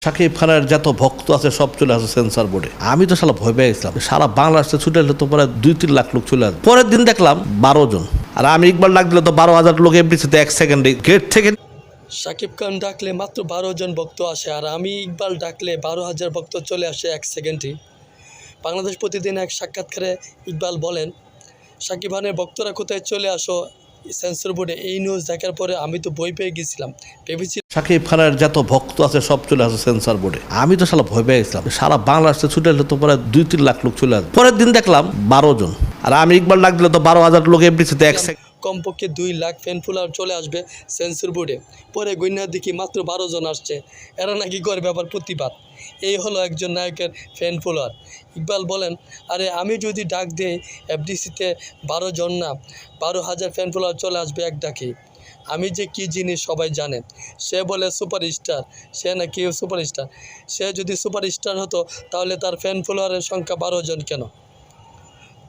শাকিব খানের যত ভক্ত আছে সব চলে আসে সেন্সর বোর্ডে। আমি তো শালা ভয় পেয়ে গেছিলাম, সারা বাংলাদেশে ছুটে এলে তো পরে 2-3 লাখ লোক চলে আসে। পরের দিন দেখলাম 12 জন, আর আমি ইকবাল ডাক দিলে তো 12,000 লোক এমডিসিতে 1 সেকেন্ডে গেট থেকে। শাকিব খান ডাকলে মাত্র 12 জন ভক্ত আসে, আর আমি ইকবাল ডাকলে 12,000 ভক্ত চলে আসে 1 সেকেন্ডেই। বাংলাদেশ প্রতিদিন এক সাক্ষাৎকারে ইকবাল বলেন, শাকিব খানের ভক্তরা কোথায় চলে আসো সেন্সর বোর্ডে। এই নিউজ দেখার পরে আমি তো বই পেয়ে গেছিলাম, ভেবেছি শাকিব খানের যত ভক্ত আছে সব চলে আসে সেন্সর বোর্ডে। আমি তো শালা ভয় পেয়ে গেছিলাম, সারা বাংলাদেশে ছুটে এলে তো পরে 2-3 লাখ লোক চলে আসে। পরের দিন দেখলাম 12 জন, আর আমি ইকবাল ডাক দিলে তো 12,000 লোক এমডিসিতে 1 সেকেন্ড। কমপক্ষে 2 লাখ ফ্যান ফলোয়ার চলে আসবে সেন্সর বোর্ডে। পরে গণ্যার দিকে মাত্র 12 জন আসছে, এরা নাকি করবে আবার প্রতিবাদ। এই হলো একজন নায়কের ফ্যান ফলোয়ার। ইকবাল বলেন, আরে আমি যদি ডাক দিই এফডিসিতে 12 জন না 12,000 ফ্যান ফলোয়ার চলে আসবে এক ডাকে। আমি যে কী জিনিস সবাই জানে। সে বলে সুপারস্টার, সে নাকি সুপারস্টার। সে যদি সুপারস্টার হতো তাহলে তার ফ্যান ফলোয়ারের সংখ্যা 12 জন কেন?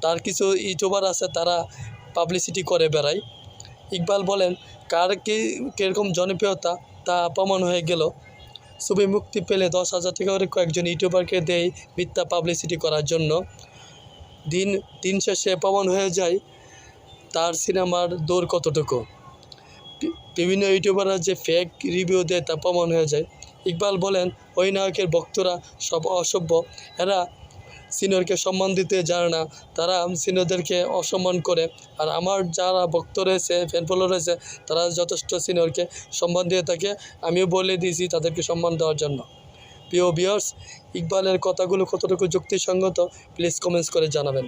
তার কিছু ইউটিউবার আছে, তারা পাবলিসিটি করে বেড়ায়। ইকবাল বলেন, কার কীরকম জনপ্রিয়তা তা প্রমাণ হয়ে গেল। ছবি মুক্তি পেলে 10,000 টাকা করে কয়েকজন ইউটিউবারকে দেয় মিথ্যা পাবলিসিটি করার জন্য। দিন শেষে প্রমাণ হয়ে যায় তার সিনেমার দৌড় কতটুকু। বিভিন্ন ইউটিউবাররা যে ফেক রিভিউ দেয় তা প্রমাণ হয়ে যায়। ইকবাল বলেন, ওই নায়কের ভক্তরা সব অসভ্য, এরা সিনিয়রকে সম্মান দিতে জানে না, তারা সিনিয়রদেরকে অসম্মান করে। আর আমার যারা ভক্ত রয়েছে, ফ্যান ফলোয়ার রয়েছে, তারা যথেষ্ট সিনিয়রকে সম্মান দিয়ে থাকে। আমিও বলে দিয়েছি তাদেরকে সম্মান দেওয়ার জন্য। প্রিয় ভিউয়ার্স, ইকবালের কথাগুলো কতটুকু যুক্তিসঙ্গত প্লিজ কমেন্টস করে জানাবেন।